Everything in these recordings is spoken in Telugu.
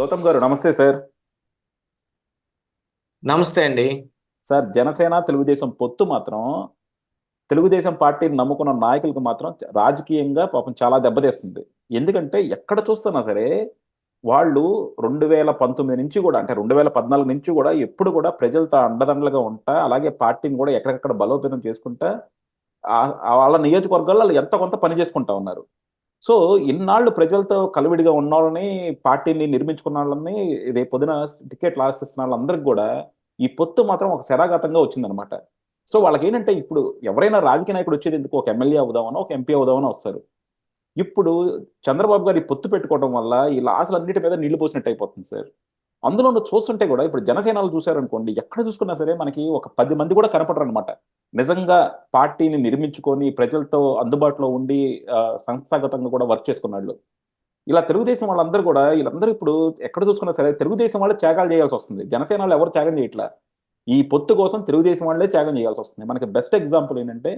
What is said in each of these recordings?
గౌతమ్ గారు నమస్తే సార్. నమస్తే అండి. సార్, జనసేన తెలుగుదేశం పొత్తు మాత్రం తెలుగుదేశం పార్టీని నమ్ముకున్న నాయకులకు మాత్రం రాజకీయంగా పాపం చాలా దెబ్బతీస్తుంది. ఎందుకంటే ఎక్కడ చూస్తున్నా సరే వాళ్ళు 2019 నుంచి కూడా, అంటే 2014 నుంచి కూడా ఎప్పుడు కూడా ప్రజలతో అండదండలుగా ఉంటా, అలాగే పార్టీని కూడా ఎక్కడెక్కడ బలోపేతం చేసుకుంటా, వాళ్ళ నియోజకవర్గాల్లో వాళ్ళు ఎంత కొంత పని చేసుకుంటా ఉన్నారు. సో ఇన్నాళ్ళు ప్రజలతో కలివిడిగా ఉన్నోళ్ళని, పార్టీని నిర్మించుకున్న వాళ్ళని, రేపు పొద్దున టికెట్లు ఆశిస్తున్న వాళ్ళందరికి కూడా ఈ పొత్తు మాత్రం ఒక శరాఘాతంగా వచ్చిందనమాట. సో వాళ్ళకేంటంటే ఇప్పుడు ఎవరైనా రాజకీయ నాయకుడు వచ్చేది ఎందుకు? ఒక ఎమ్మెల్యే అవుదామనో, ఒక ఎంపీ అవుదామనో వస్తారు. ఇప్పుడు చంద్రబాబు గారు ఈ పొత్తు పెట్టుకోవడం వల్ల ఈ లాసులన్నిటి మీద నీళ్లు పోసినట్టు అయిపోతుంది సార్. అందులోనూ చూస్తుంటే కూడా ఇప్పుడు జనసేనలు చూశారనుకోండి, ఎక్కడ చూసుకున్నా సరే మనకి ఒక 10 మంది కూడా కనపడరు అనమాట. నిజంగా పార్టీని నిర్మించుకొని ప్రజలతో అందుబాటులో ఉండి సంస్థాగతంగా కూడా వర్క్ చేసుకున్నాళ్ళు. ఇలా తెలుగుదేశం వాళ్ళందరూ కూడా, వీళ్ళందరూ ఇప్పుడు ఎక్కడ చూసుకున్నా సరే తెలుగుదేశం వాళ్ళే త్యాగాలు చేయాల్సి వస్తుంది. జనసేన వాళ్ళు ఎవరు త్యాగం చేయట్లా. ఈ పొత్తు కోసం తెలుగుదేశం వాళ్ళే త్యాగం చేయాల్సి వస్తుంది. మనకి బెస్ట్ ఎగ్జాంపుల్ ఏంటంటే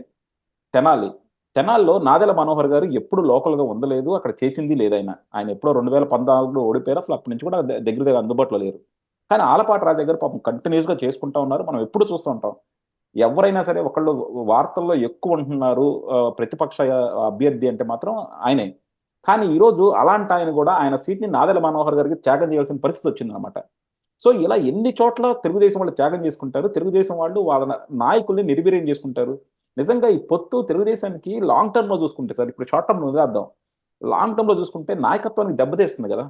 తెనాలి. తెనాలిలో నాదెళ్ల మనోహర్ గారు ఎప్పుడు లోకల్‌గా ఉండలేదు. అక్కడ చేసింది లేదాయన. ఆయన ఎప్పుడో 2014లో ఓడిపోయారు. అసలు అప్పటి నుంచి కూడా దగ్గర దగ్గర అందుబాటులో లేరు. కానీ ఆలపాటి రాజా గారు పాపం కంటిన్యూయస్‌గా చేసుకుంటా ఉన్నారు. మనం ఎప్పుడు చూస్తూ ఉంటాం. ఎవరైనా సరే ఒకళ్ళు వార్తల్లో ఎక్కువ ఉంటున్నారు ప్రతిపక్ష అభ్యర్థి అంటే మాత్రం ఆయనే. కానీ ఈరోజు అలాంటి ఆయన కూడా ఆయన సీట్‌ని నాదెళ్ల మనోహర్ గారికి త్యాగం చేయాల్సిన పరిస్థితి వచ్చిందనమాట. సో ఇలా ఎన్ని చోట్ల తెలుగుదేశం వాళ్ళు త్యాగం చేసుకుంటారు. తెలుగుదేశం వాళ్ళు వాళ్ళ నాయకుల్ని నిర్వీర్యం చేసుకుంటారు. నిజంగా ఈ పొత్తు తెలుగుదేశానికి లాంగ్ టర్మ్‌లో చూసుకుంటే సార్, ఇప్పుడు షార్ట్ టర్మ్‌లో వదిలేద్దాం. లాంగ్ టర్మ్‌లో చూసుకుంటే నాయకత్వానికి దెబ్బతీస్తుంది గదా!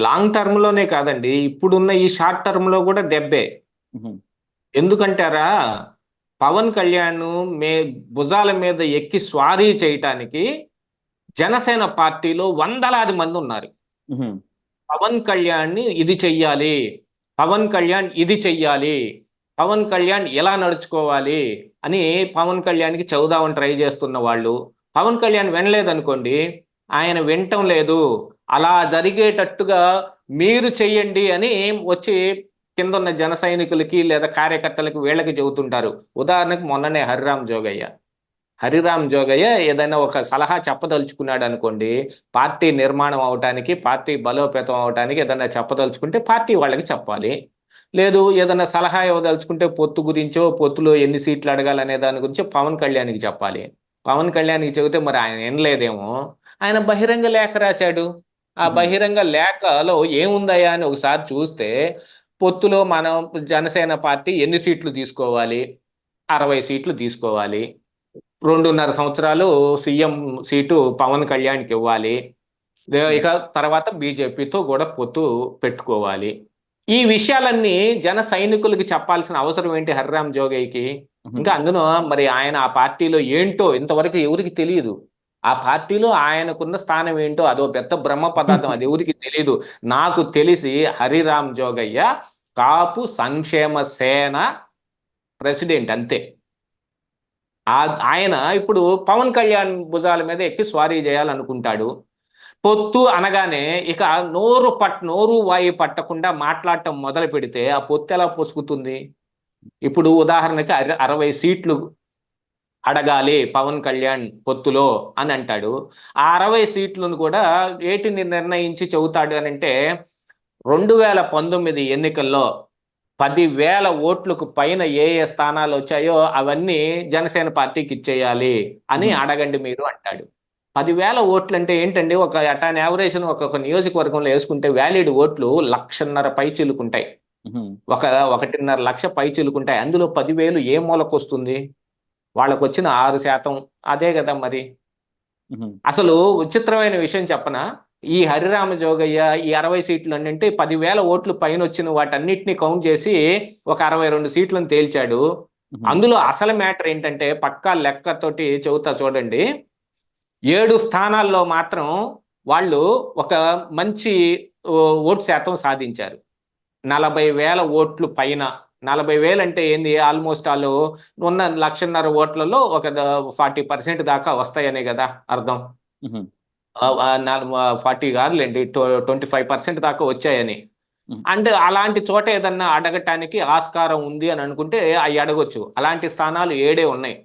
లాంగ్ టర్మ్ లోనే కాదండి. ఇప్పుడున్న ఈ షార్ట్ టర్మ్ లో కూడా దెబ్బే. హుహు. ఎందుకంటారా? పవన్ కళ్యాణ్ మే భుజాల మీద ఎక్కి స్వారీ చేయటానికి జనసేన పార్టీలో వందలాది మంది ఉన్నారు. హుహు. పవన్ కళ్యాణ్‌ని ఇది చెయ్యాలి. పవన్ కళ్యాణ్ ఇది చెయ్యాలి. పవన్ కళ్యాణ్ ఎలా నడుచుకోవాలి అని పవన్ కళ్యాణ్‌కి చెబుదామని ట్రై చేస్తున్న వాళ్ళు, పవన్ కళ్యాణ్ వినలేదనుకోండి, ఆయన వినటం లేదు. అలా జరిగేటట్టుగా మీరు చెయ్యండి అని వచ్చి కిందున్న జన సైనికులకి లేదా కార్యకర్తలకి వీళ్ళకి చెబుతుంటారు. ఉదాహరణకు మొన్ననే హరిరామ్ జోగయ్య ఏదైనా ఒక సలహా చెప్పదలుచుకున్నాడు అనుకోండి, పార్టీ నిర్మాణం అవటానికి, పార్టీ బలోపేతం అవటానికి ఏదైనా చెప్పదలుచుకుంటే పార్టీ వాళ్ళకి చెప్పాలి. లేదు ఏదైనా సలహా ఇవ్వదలుచుకుంటే పొత్తు గురించో, పొత్తులో ఎన్ని సీట్లు అడగాలనే దాని గురించో పవన్ కళ్యాణ్‌కి చెప్పాలి. పవన్ కళ్యాణ్‌కి చెబితే మరి ఆయన వినలేదేమో. ఆయన బహిరంగ లేఖ రాశాడు. ఆ హుహు. బహిరంగ లేఖలో ఏముందయ్యా అని ఒకసారి చూస్తే, పొత్తులో మనం జనసేన పార్టీ ఎన్ని సీట్లు తీసుకోవాలి? 60 సీట్లు తీసుకోవాలి. 2.5 సంవత్సరాలు సీఎం సీటు పవన్ కళ్యాణ్‌కి ఇవ్వాలి. హ్మ్. ఇక తర్వాత బీజేపీతో కూడా పొత్తు పెట్టుకోవాలి. ఈ విషయాలన్నీ జన సైనికులకి చెప్పాల్సిన అవసరం ఏంటి హరిరామ్ జోగయ్యకి? హుహు. ఇంకా అందులో మరి ఆయన ఆ పార్టీలో ఏంటో ఇంతవరకు ఎవరికీ తెలీదు. ఆ పార్టీలో ఆయనకున్న స్థానం ఏంటో అదో పెద్ద బ్రహ్మ పదార్థం. అది ఎవరికీ తెలీదు. నాకు తెలిసి హరిరామ్ జోగయ్య కాపు సంక్షేమ సేన ప్రెసిడెంట్ అంతే. ఆయన ఇప్పుడు పవన్ కళ్యాణ్ భుజాల మీద ఎక్కి స్వారీ చేయాలనుకుంటాడు. పొత్తు అనగానే ఇక నోరు వాయి పట్టకుండా మాట్లాడటం మొదలు పెడితే ఆ పొత్తు ఎలా పొసుకుతుంది? ఇప్పుడు ఉదాహరణకి 60 సీట్లు అడగాలి పవన్ కళ్యాణ్ పొత్తులో అని అంటాడు. ఆ 60 సీట్లను కూడా ఏటిని నిర్ణయించి చెబుతాడు అనంటే 2019 ఎన్నికల్లో 10,000 ఓట్లకు పైన ఏ ఏ స్థానాలు వచ్చాయో అవన్నీ జనసేన పార్టీకి ఇచ్చేయాలి అని హుహు. అడగండి మీరు అంటాడు. 10,000 ఓట్లు అంటే ఏంటండి? ఒక అటాన్ యావరేషన్ ఒక్కొక్క నియోజకవర్గంలో వేసుకుంటే వ్యాలిడ్ ఓట్లు 1,50,000 పైచిలుకుంటాయి. హుహు. ఒక 1.5 లక్ష పైచిలుకుంటాయి. అందులో 10,000 ఏ మూలకొస్తుంది? వాళ్ళకొచ్చిన 6% అదే గదా మరి. హుహు. అసలు విచిత్రమైన విషయం చెప్పనా? ఈ హరిరామ జోగయ్య ఈ 60 సీట్లనంటే 10,000 ఓట్లు పైనొచ్చిన వాటన్నిటిని కౌంట్ చేసి ఒక 62 సీట్లను తేల్చాడు. హుహు. అందులో అసలు మ్యాటర్ ఏంటంటే పక్కా లెక్కతోటి చెబుతా చూడండి. 7 స్థానాల్లో మాత్రం వాళ్ళు ఒక మంచి ఓటు శాతం సాధించారు. 40,000 ఓట్లు పైన. 40,000 అంటే ఏంది? ఆల్‌మోస్ట్ ఆళ్ళు ఉన్న 1,50,000 ఓట్లలో ఒక 40% దాకా వస్తాయనే గదా అర్థం. హుహు. 40 కాదులెండి. 25% దాకా వచ్చాయని. హ్మ్. అంటే అలాంటి చోట ఏదన్నా అడగటానికి ఆస్కారం ఉంది అని అనుకుంటే అయి అడగొచ్చు. అలాంటి స్థానాలు 7 ఉన్నాయి.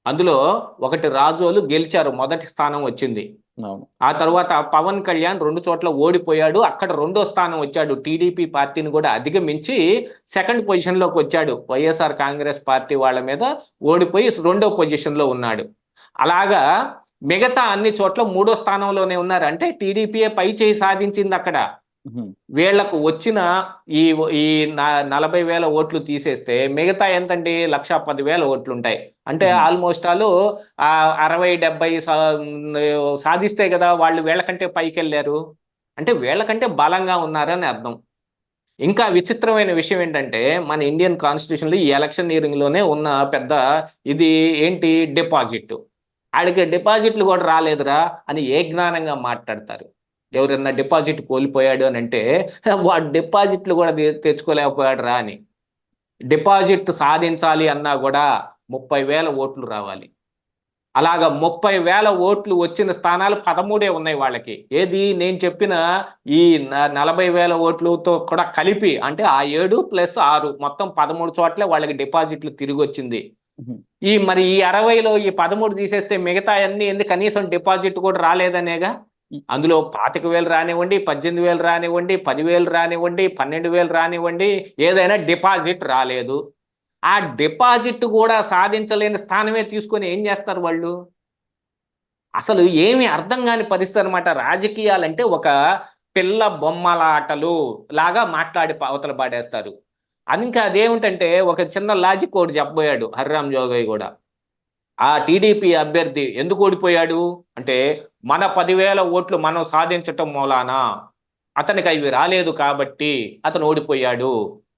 అందులో ఒకటి రాజోలు గెలిచారు. మొదటి స్థానం వచ్చింది. అవును. ఆ తర్వాత పవన్ కళ్యాణ్ 2 చోట్ల ఓడిపోయాడు. అక్కడ రెండో స్థానం వచ్చాడు. టీడీపీ పార్టీని కూడా అధిగమించి సెకండ్ పొజిషన్‌లోకి వచ్చాడు. వైఎస్ఆర్ కాంగ్రెస్ పార్టీ వాళ్ళ మీద ఓడిపోయి రెండో పొజిషన్‌లో ఉన్నాడు. అలాగా మిగతా అన్ని చోట్ల మూడో స్థానంలోనే ఉన్నారు. అంటే టీడీపీయే పై చేయి సాధించిందక్కడ. హుహు. వీళ్ళకు వచ్చిన ఈ ఈ 40,000 ఓట్లు తీసేస్తే మిగతా ఎంతండి? 1,10,000 ఓట్లుంటాయి. అంటే హుహు. ఆల్మోస్ట్ 60, 70 సాధిస్తే కదా వాళ్ళు వీళ్ళకంటే పైకెళ్లారు. అంటే వీళ్ళకంటే బలంగా ఉన్నారని అర్థం. ఇంకా విచిత్రమైన విషయం ఏంటంటే, మన ఇండియన్ కాన్స్టిట్యూషన్‌లో ఈ ఎలక్షనీరింగ్‌లోనే ఉన్న పెద్ద ఇది ఏంటి డిపాజిట్. ఆడికి డిపాజిట్లు కూడా రాలేదురా అని ఏ జ్ఞానంగా మాట్లాడతారు. ఎవరన్నా డిపాజిట్ కోల్పోయాడు అనంటే, వాడు డిపాజిట్లు కూడా తెచ్చుకోలేకపోయాడురా అని. డిపాజిట్ సాధించాలి అన్నా గూడా 30,000 ఓట్లు రావాలి. అలాగా 30,000 ఓట్లు వచ్చిన స్థానాలు 13 ఉన్నాయి వాళ్ళకి. ఏది నేను చెప్పిన ఈ 40,000 ఓట్లుతో కూడా కలిపి అంటే ఆ 7 ప్లస్ 6 మొత్తం 13 చోట్ల వాళ్ళకి డిపాజిట్లు తిరిగొచ్చింది. హుహు. మరి ఈ 60లో ఈ 13 తీసేస్తే మిగతాయన్నీ ఎందుకు కనీసం డిపాజిట్ కూడా రాలేదనేగా. ఈ అందులో 25,000 రానివ్వండి, 18,000 రానివ్వండి, 10,000 రానివ్వండి, 12,000 రానివ్వండి, ఏదైనా డిపాజిట్ రాలేదు. ఆ డిపాజిట్ గూడా సాధించలేని స్థానమే తీసుకొని ఏం జేస్తారు వాళ్ళు? అసలు ఏమి అర్థం గాని పరిస్థితి అనమాట. రాజకీయాలంటే ఒక పిల్ల బొమ్మలాటలు లాగా మాట్లాడి అవతల పాడేస్తారు. ఇంకా అదేమిటంటే ఒక చిన్న లాజిక్ ఒకటి చెప్పబోయాడు 'హరిరామ్ జోగయ్య' గూడా. ఆ టీడీపీ అభ్యర్థి ఎందుకు ఓడిపోయాడు? అంటే మన 10,000 ఓట్లు మనం సాధించటం మూలాన అతనికి అవి రాలేదు కాబట్టి అతను ఓడిపోయాడు.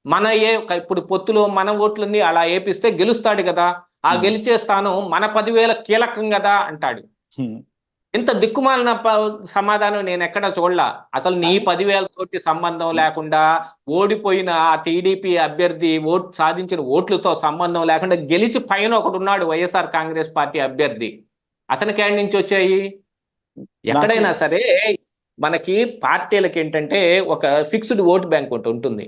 మన ఇప్పుడు పొత్తులో మన ఓట్లన్నీ అలా ఏపిస్తే గెలుస్తాడు గదా! ఆ హ్మ్. గెలిచే స్థానం మన 10,000 కీలకం గదా! అంటాడు. హ్మ్. ఇంత దిక్కుమాలిన సమాధానం నేనెక్కడ చూడలా. అసలు నీ కానీ 10,000 తోటి సంబంధం హ్మ్. లేకుండా, ఓడిపోయిన ఆ టీడీపీ అభ్యర్థి సాధించిన ఓట్లతో సంబంధం లేకుండా గెలిచి పైన ఒకడున్నాడు వైఎస్ఆర్ కాంగ్రెస్ పార్టీ అభ్యర్థి. అతనికేడ నుంచొచ్చాయి? నాకు ఎక్కడైనా సరే మనకి పార్టీలకేంటంటే ఒక ఫిక్స్‌డ్ ఓట్ బ్యాంక్ ఒకటుంటుంది.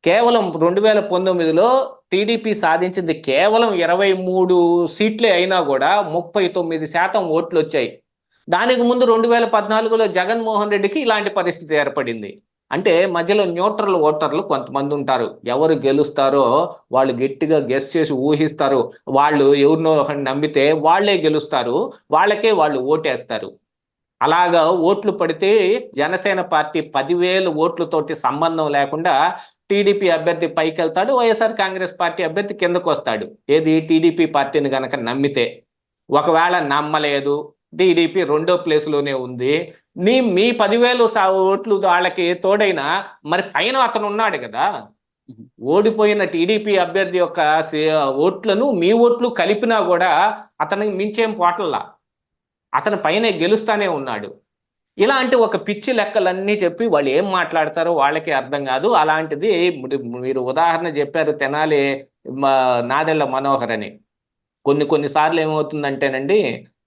కేవలం 2019లో టీడీపీ సాధించింది కేవలం 23 సీట్లే అయినా గూడా 39% ఓట్లొచ్చాయి. దానికి ముందు 2014లో జగన్మోహన్ రెడ్డికి ఇలాంటి పరిస్థితి ఏర్పడింది. అంటే మధ్యలో న్యూట్రల్ ఓటర్లు కొంతమందుంటారు. ఎవరు గెలుస్తారో వాళ్ళు గట్టిగా గెస్ చేసి ఊహిస్తారు. వాళ్ళు ఎవరినో ఒకడిని నమ్మితే వాళ్ళే గెలుస్తారు. వాళ్ళకే వాళ్ళు ఓటేస్తారు. అలాగా ఓట్లు పడితే జనసేన పార్టీ 10,000 ఓట్లతోటి సంబంధం లేకుండా టీడీపీ అభ్యర్థి పైకెళ్తాడు. వైఎస్ఆర్ కాంగ్రెస్ పార్టీ అభ్యర్థి కిందకొస్తాడు. ఏది టీడీపీ పార్టీని గనక నమ్మితే. ఒకవేళ నమ్మలేదు. టీడీపీ రెండో ప్లేస్‌లోనే ఉంది. మీ 10,000 ఓట్లు వాళ్ళకి తోడైనా మరి పైన అతనున్నాడు గదా! హుహు. ఓడిపోయిన టీడీపీ అభ్యర్థి యొక్క ఓట్లను మీ ఓట్లు కలిపినా గూడా అతనికి మించేం పోవట్ల. అతను పైనే గెలుస్తానే ఉన్నాడు. ఇలాంటి ఒక పిచ్చి లెక్కలన్నీ చెప్పి వాళ్ళు ఏం మాట్లాడతారో వాళ్ళకే అర్థం గాదు. అలాంటిది మీరు ఉదాహరణ జెప్పారు తెనాలి మా నాదెళ్ల మనోహర్ అని. కొన్ని కొన్ని సార్లు ఏమవుతుందంటేనండి,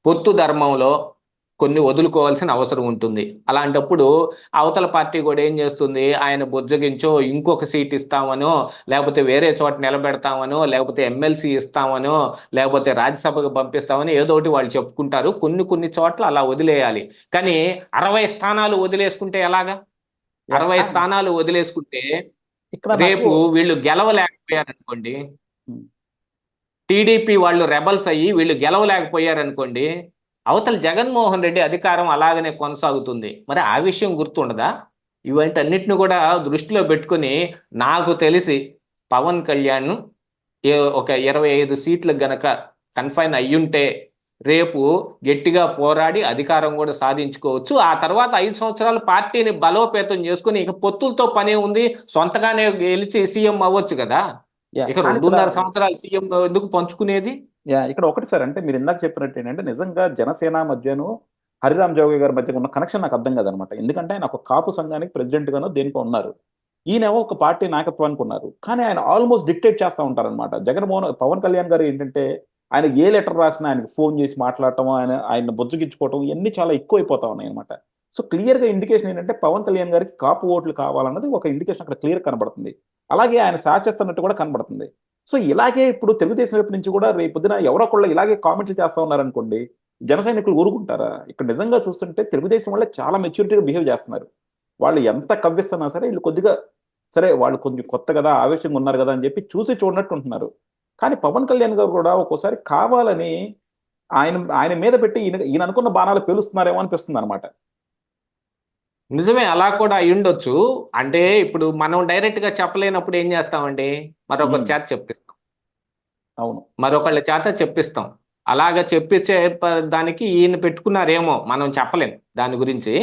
పొత్తు ధర్మంలో కొన్ని వదులుకోవాల్సిన అవసరం ఉంటుంది. అలాంటప్పుడు అవతల పార్టీ గూడా ఏం జేస్తుంది, ఆయన బుజ్జగించో, ఇంకొక సీట్ ఇస్తామనో, లేపోతే వేరే చోట నిలబెడతామనో, లేపోతే ఎమ్మెల్సీ ఇస్తామనో, లేపోతే రాజ్యసభకు పంపిస్తామని ఏదో ఒకటి వాళ్ళు చెప్పుకుంటారు. కొన్ని కొన్ని చోట్ల అలా వదిలేయాలి. కానీ 60 స్థానాలు వదిలేసుకుంటే ఎలాగా? యాహ్! 60 కానీ స్థానాలు వదిలేసుకుంటే ఇక్కడ నాకు రేపు వీళ్ళు గెలవలేకపోయారనుకోండి, హ్మ్. టీడీపీ వాళ్ళు రెబెల్స్ అయ్యి వీళ్ళు గెలవలేకపోయారనుకోండి, అవతల జగన్మోహన్ రెడ్డి అధికారం అలాగనే కొనసాగుతుంది. మరి ఆ విషయం గుర్తుండదా? ఇవన్నిటిని కూడా దృష్టిలో పెట్టుకొని నాకు తెలిసి పవన్ కళ్యాణ్ ఒక 25 సీట్లకు గనక కన్ఫైన్ అయ్యుంటే రేపు గట్టిగా పోరాడి అధికారం కూడా సాధించుకోవచ్చు. ఆ తర్వాత 5 సంవత్సరాలు పార్టీని బలోపేతం చేసుకొని ఇక పొత్తులతో పనే ఉంది. సొంతగానే గెలిచి సీఎం అవ్వచ్చు గదా! యాహ్! ఇక కానీ ఇక్కడ 2.5 సంవత్సరాలు సీఎం ఎందుకు పంచుకునేది? యాహ్! ఇక్కడ ఒకటి సార్ అంటే మీరు ఇందాక చెప్పినట్టు ఏంటంటే నిజంగా జనసేన మధ్యను హరిరామ్ జోగయ్య గారి మధ్య ఉన్న కనెక్షన్ నాకు అర్థం కాదనమాట. ఎందుకంటే ఆయన ఒక కాపు సంఘానికి ప్రెసిడెంట్ గానో దేనికో ఉన్నారు. ఈయనేమో ఒక పార్టీ నాయకత్వానికి ఉన్నారు. కానీ ఆయన ఆల్మోస్ట్ డిక్టేట్ చేస్తా ఉంటారనమాట. పవన్ కళ్యాణ్ గారు ఏంటంటే ఆయన ఏ లెటర్ రాసినా ఆయనకి ఫోన్ చేసి మాట్లాడటం, ఆయన్ని బుజ్జగించుకోవటం ఇయన్నీ చాలా ఎక్కువైపోతా ఉన్నాయన్నమాట. సో క్లియర్‌గా ఇండికేషన్ ఏంటంటే పవన్ కళ్యాణ్ గారికి కాపు ఓట్లు కావాలన్నది ఒక ఇండికేషన్ అక్కడ క్లియర్‌గా కనబడుతుంది. అలాగే ఆయన శాసిస్తున్నట్టు కూడా కనబడుతుంది. సో ఇలాగే ఇప్పుడు తెలుగుదేశం వైపు నుంచి కూడా రేపొద్దున ఎవరో ఒకళ్ళు ఇలాగే కామెంట్స్ చేస్తా ఉన్నారనుకోండి, జన సైనికులు ఊరుకుంటారా? ఇక్కడ నిజంగా చూస్తుంటే తెలుగుదేశం వాళ్ళే చాలా మెచ్యూరిటీగా బిహేవ్ చేస్తున్నారు. వాళ్ళు ఎంత కవ్విస్తున్నా సరే వీళ్ళు కొద్దిగా సరే వాళ్ళు కొంచెం కొత్త కదా, ఆవేశంగా ఉన్నారు కదా అని చెప్పి చూసి చూడనట్టు ఉంటున్నారు. కానీ పవన్ కళ్యాణ్ గారు కూడా ఒక్కోసారి కావాలని ఆయన ఆయన మీద పెట్టి ఈయన అనుకున్న బాణాలు పేలుస్తున్నారేమో అనిపిస్తుంది అనమాట. నిజమే, అలా కూడా అయ్యుండొచ్చు. అంటే ఇప్పుడు మనం డైరెక్ట్ గా చెప్పలేనప్పుడు ఏం చేస్తామండి, మరొకరి చేత చెప్పిస్తాం, అవును. మరొకళ్ళ చేత చెప్పిస్తాం. అలాగ చెప్పించే దానికి ఈయన పెట్టుకున్నారేమో, మనం చెప్పలేం దాని గురించి.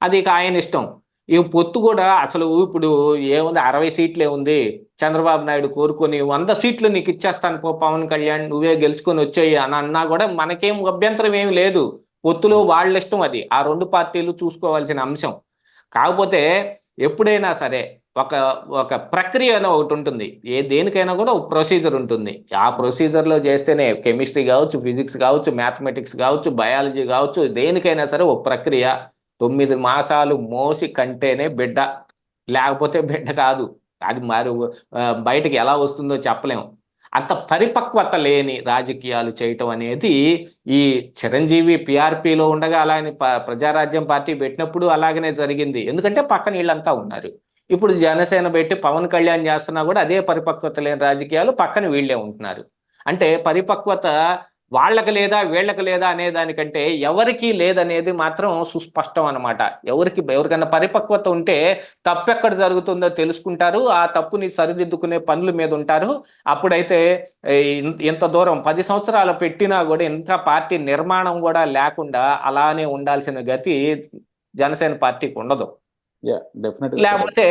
అది ఇక ఆయన ఇష్టం. ఈ పొత్తు కూడా అసలు ఇప్పుడు ఏముంది, 60 సీట్లే ఉంది. చంద్రబాబు నాయుడు కోరుకొని 100 సీట్లు నీకు ఇచ్చేస్తాను పో పవన్ కళ్యాణ్, నువ్వే గెలుచుకొని వచ్చేయి అని అన్నా కూడా మనకేం అభ్యంతరం ఏమి లేదు. పొత్తులో వాళ్ళ ఇష్టం, అది ఆ రెండు పార్టీలు చూసుకోవాల్సిన అంశం. కాకపోతే ఎప్పుడైనా సరే ఒక ఒక ప్రక్రియ అని ఒకటి ఉంటుంది. దేనికైనా కూడా ఒక ప్రొసీజర్ ఉంటుంది. ఆ ప్రొసీజర్లో చేస్తేనే కెమిస్ట్రీ కావచ్చు, ఫిజిక్స్ కావచ్చు, మ్యాథమెటిక్స్ కావచ్చు, బయాలజీ కావచ్చు, దేనికైనా సరే ఒక ప్రక్రియ. 9 మాసాలు మోసి కంటేనే బిడ్డ, లేకపోతే బిడ్డ కాదు. అది మరి బయటకి ఎలా వస్తుందో చెప్పలేము. అంత పరిపక్వత లేని రాజకీయాలు చేయటం అనేది, ఈ చిరంజీవి పిఆర్పిలో ఉండగా అలానే ప్రజారాజ్యం పార్టీ పెట్టినప్పుడు అలాగనే జరిగింది. ఎందుకంటే పక్కన వీళ్ళంతా ఉన్నారు. ఇప్పుడు జనసేన పెట్టి పవన్ కళ్యాణ్ చేస్తున్నా కూడా అదే పరిపక్వత లేని రాజకీయాలు పక్కన వీళ్ళే ఉంటున్నారు. అంటే పరిపక్వత వాళ్ళకి లేదా వీళ్ళకి లేదా అనే దానికంటే ఎవరికి లేదనేది మాత్రం సుస్పష్టం అనమాట. ఎవరికన్నా పరిపక్వత ఉంటే తప్పెక్కడ జరుగుతుందో తెలుసుకుంటారు. ఆ తప్పుని సరిదిద్దుకునే పనుల మీద ఉంటారు. అప్పుడైతే ఇంత దూరం 10 సంవత్సరాలు పెట్టినా కూడా ఇంకా పార్టీ నిర్మాణం కూడా లేకుండా అలానే ఉండాల్సిన గతి జనసేన పార్టీకి ఉండదు. డెఫినెట్ గా సార్. లేకపోతే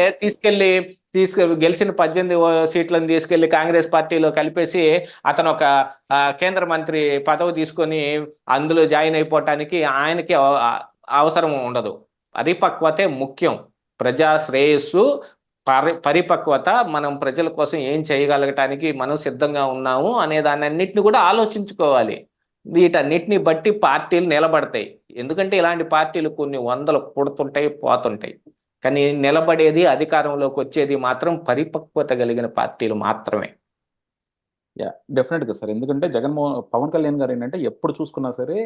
గెలిచిన 18 సీట్లను తీసుకెళ్లి కాంగ్రెస్ పార్టీలో కలిపేసి అతను ఒక కేంద్ర మంత్రి పదవి తీసుకొని అందులో జాయిన్ అయిపోవటానికి ఆయనకి అవసరం ఉండదు. పరిపక్వతే ముఖ్యం. ప్రజా శ్రేయస్సు, పరిపక్వత, మనం ప్రజల కోసం ఏం చేయగలగటానికి మనం సిద్ధంగా ఉన్నాము అనే దాన్ని కూడా ఆలోచించుకోవాలి. వీటన్నిటిని బట్టి పార్టీలు నిలబడతాయి. ఎందుకంటే ఇలాంటి పార్టీలు కొన్ని వందలు పుడుతుంటాయి, పోతుంటాయి. కానీ నిలబడేది, అధికారంలోకి వచ్చేది మాత్రం పరిపక్వత కలిగిన పార్టీలు మాత్రమే. డెఫినెట్ గా సార్. ఎందుకంటే పవన్ కళ్యాణ్ గారు ఏంటంటే ఎప్పుడు చూసుకున్నా సరే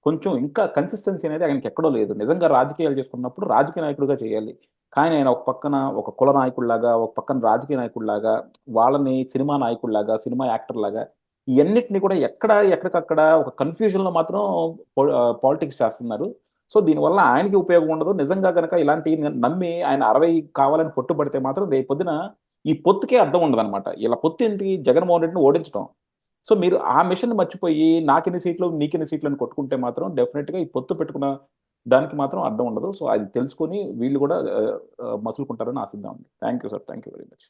కొంచెం ఇంకా కన్సిస్టెన్సీ అనేది ఆయనకి ఎక్కడో లేదు. నిజంగా రాజకీయాలు చేసుకున్నప్పుడు రాజకీయ నాయకుడిగా చేయాలి. కానీ ఆయన ఒక పక్కన ఒక కుల నాయకుడిలాగా, ఒక పక్కన రాజకీయ నాయకుడిలాగా, వాళ్ళని సినిమా నాయకుడిలాగా, సినిమా యాక్టర్ లాగా ఇవన్నిటిని కూడా ఎక్కడికక్కడ ఒక కన్ఫ్యూజన్ లో మాత్రం పాలిటిక్స్ చేస్తున్నారు. సో దీనివల్ల ఆయనకి ఉపయోగం ఉండదు. నిజంగా కనుక ఇలాంటి నమ్మి ఆయన 60 కావాలని పట్టుబడితే మాత్రం రేపు పొద్దున ఈ పొత్తుకే అర్థం ఉండదన్నమాట. ఇలా పొత్తు ఏంటి? జగన్మోహన్ రెడ్డిని ఓడించడం. సో మీరు ఆ మిషన్ మర్చిపోయి నాకెన్ని సీట్లు, నీకెన్ని సీట్లు అని కొట్టుకుంటే మాత్రం డెఫినెట్‌గా ఈ పొత్తు పెట్టుకున్న దానికి మాత్రం అర్థం ఉండదు. సో అది తెలుసుకొని వీళ్ళు కూడా మసులుకుంటారని ఆశిద్దామండి. Thank you sir. Thank you very much.